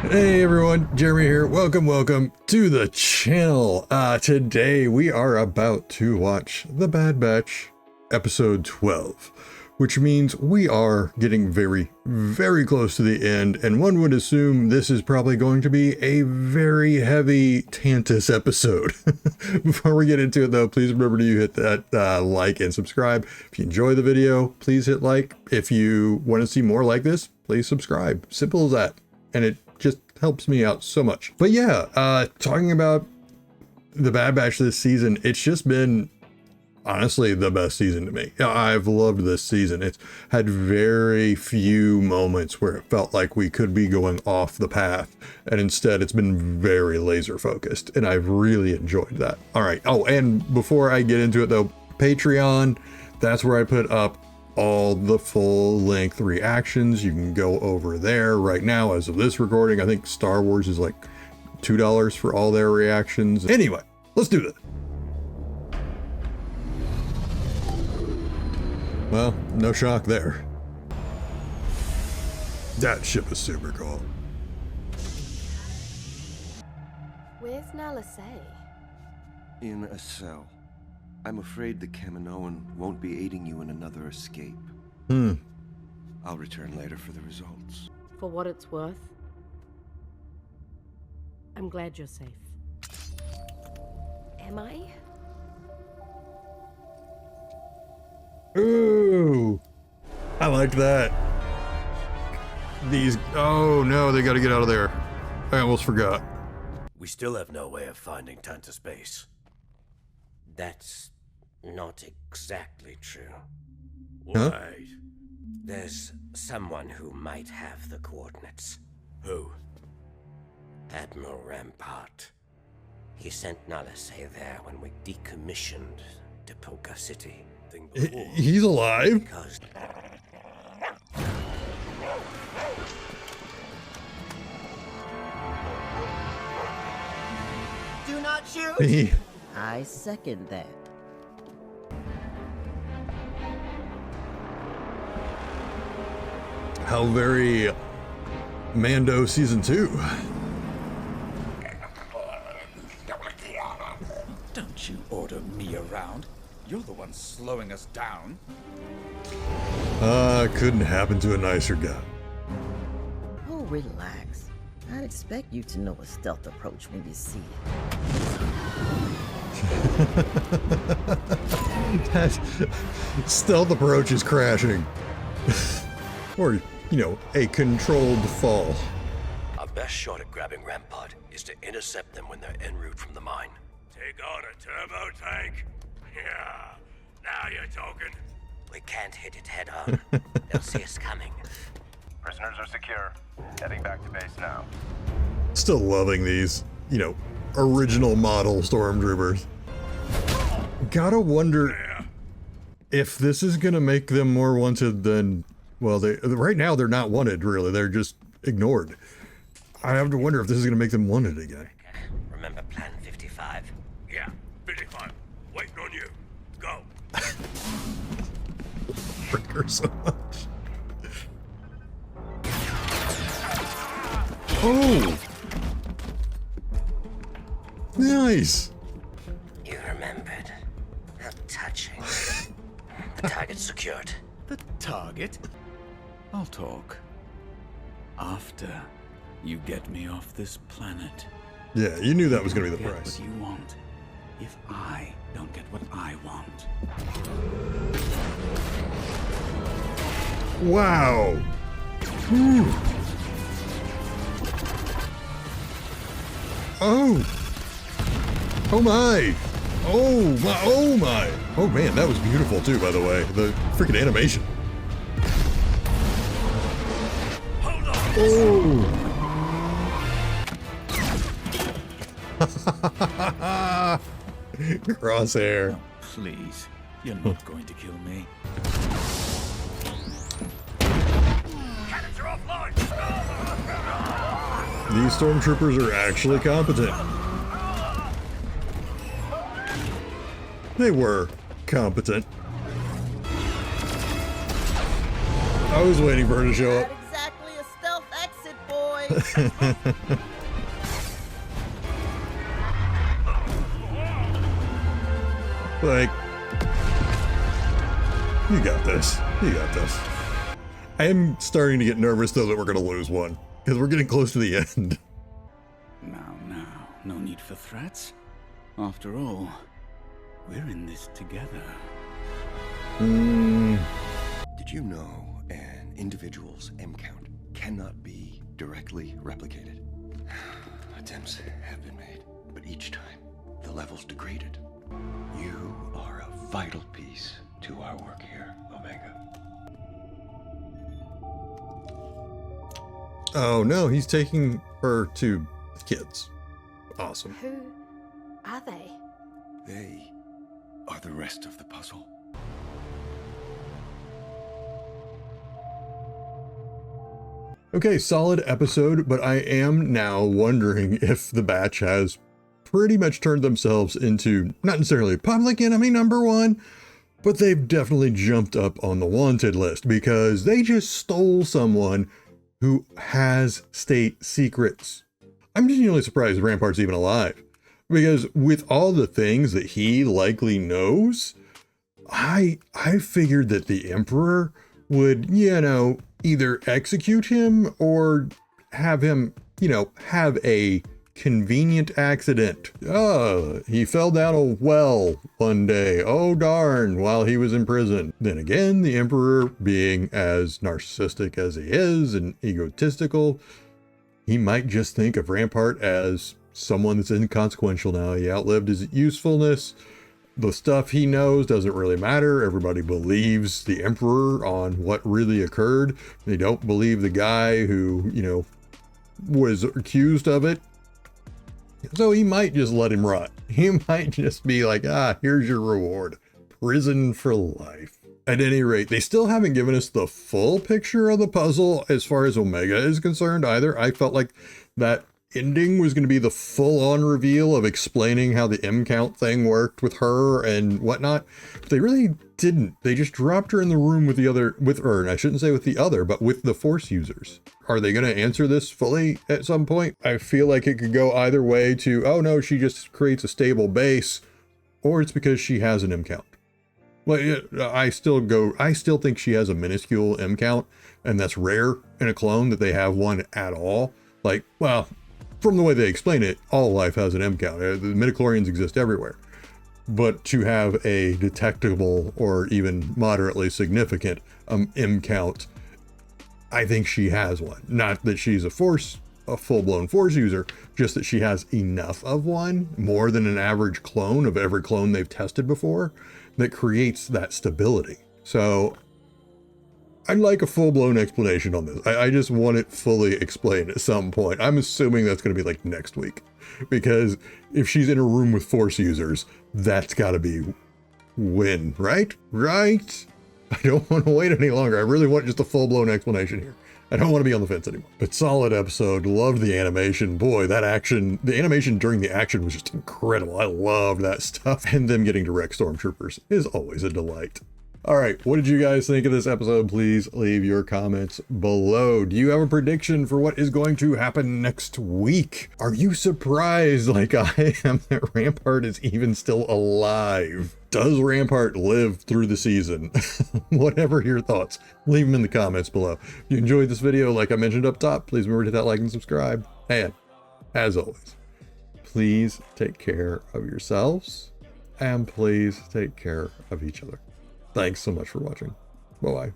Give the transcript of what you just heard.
Hey everyone, Jeremy here. Welcome to the channel. Today we are about to watch The Bad Batch episode 12, which means we are getting very close to the end, and one would assume this is probably going to be a very heavy Tantus episode. Before we get into it though, please remember to hit that like and subscribe. If you enjoy the video, please hit like. If you want to see more like this, please subscribe. Simple as that. And it just helps me out so much. But yeah, talking about The Bad Batch this season, it's just been honestly the best season to me. I've loved this season. It's had very few moments where it felt like we could be going off the path, and instead it's been very laser focused, and I've really enjoyed that. All right. Oh, and before I get into it though, Patreon, that's where I put up all the full length reactions. You can go over there right now as of this recording. I think Star Wars is like $2 for all their reactions. Anyway, let's do this. Well, no shock there. That ship is super cool. Where's Nalisay? In a cell. I'm afraid the Kaminoan won't be aiding you in another escape. I'll return later for the results. For what it's worth, I'm glad you're safe. Am I? Ooh, I like that. These, oh no, they gotta get out of there. I almost forgot. We still have no way of finding Tantus base. That's not exactly true. Huh? Why? There's someone who might have the coordinates. Who? Admiral Rampart. He sent Nalisay there when we decommissioned Depolka City. Thing before. He's alive? Because Do not shoot! He, I second that. how very Mando season 2. Don't you order me around. You're the one slowing us down. Couldn't happen to a nicer guy. Oh, relax. I'd expect you to know a stealth approach when you see it. That stealth approach is crashing. Or, you know, a controlled fall. Our best shot at grabbing Rampart is to intercept them when they're en route from the mine. Take on a turbo tank? Yeah, now you're talking. we can't hit it head on. They'll see us coming. Prisoners are secure. Heading back to base now. Still loving these, you know, original model stormtroopers. Gotta wonder if this is gonna make them more wanted than, well, right now they're not wanted really, they're just ignored. I have to wonder if this is gonna make them wanted again. Remember Plan 55? Yeah, 55. Waiting on you. Go. Freak her so much. Oh! Nice! You remembered. How touching. The target's secured. The target? I'll talk. After you get me off this planet. Yeah, you knew that was gonna be the Get price. what you want. If I don't get what I want. Wow! Whew. Oh! Oh my! Oh my! Oh my! Oh man, that was beautiful too, by the way. The freaking animation. Hold on. Oh! Crosshair. Please, you're not going to kill me. Cannons are offline. These stormtroopers are actually competent. They were competent. I was waiting for her to show up. Not exactly a stealth exit, boys. Like, you got this. You got this. I am starting to get nervous, though, that we're going to lose one, because we're getting close to the end. Now, no need for threats. After all, we're in this together. Did you know an individual's M count cannot be directly replicated? Attempts have been made, but each time the level's degraded. You are a vital piece to our work here, Omega. Oh no, he's taking her to the kids. Awesome. Who are they? They are the rest of the puzzle. Okay, solid episode, but I am now wondering if the batch has pretty much turned themselves into, not necessarily public enemy number one, but they've definitely jumped up on the wanted list because they just stole someone who has state secrets. I'm genuinely surprised Rampart's even alive, because with all the things that he likely knows, I figured that the Emperor would, either execute him or have him, have a convenient accident. He fell down a well one day. Oh darn, while he was in prison. Then again, the Emperor, being as narcissistic as he is and egotistical, he might just think of Rampart as someone that's inconsequential now. He outlived his usefulness. The stuff he knows doesn't really matter. Everybody believes the Emperor on what really occurred. They don't believe the guy who, was accused of it. So he might just let him rot. He might just be like, here's your reward. Prison for life. At any rate, they still haven't given us the full picture of the puzzle as far as Omega is concerned either. I felt like that ending was going to be the full-on reveal of explaining how the M count thing worked with her and whatnot. But they really didn't. They just dropped her in the room with her, and I shouldn't say with the other, but with the Force users. Are they going to answer this fully at some point? I feel like it could go either way to, oh no, she just creates a stable base, or it's because she has an M count. Well, I still think she has a minuscule M count, and that's rare in a clone that they have one at all. Like, well, from the way they explain it, all life has an M count. The midichlorians exist everywhere. But to have a detectable or even moderately significant M count, I think she has one. Not that she's a full-blown Force user, just that she has enough of one, more than an average clone of every clone they've tested before, that creates that stability. So I'd like a full-blown explanation on this. I just want it fully explained at some point. I'm assuming that's going to be like next week, because if she's in a room with Force users, that's got to be win, right? Right? I don't want to wait any longer. I really want just a full-blown explanation here. I don't want to be on the fence anymore. But solid episode. Loved the animation. Boy, that action, the animation during the action was just incredible. I loved that stuff. And them getting to wreck stormtroopers is always a delight. All right, what did you guys think of this episode? Please leave your comments below. Do you have a prediction for what is going to happen next week? Are you surprised like I am that Rampart is even still alive? Does Rampart live through the season? Whatever your thoughts, leave them in the comments below. If you enjoyed this video, like I mentioned up top, please remember to hit that like and subscribe. And as always, please take care of yourselves and please take care of each other. Thanks so much for watching. Bye-bye.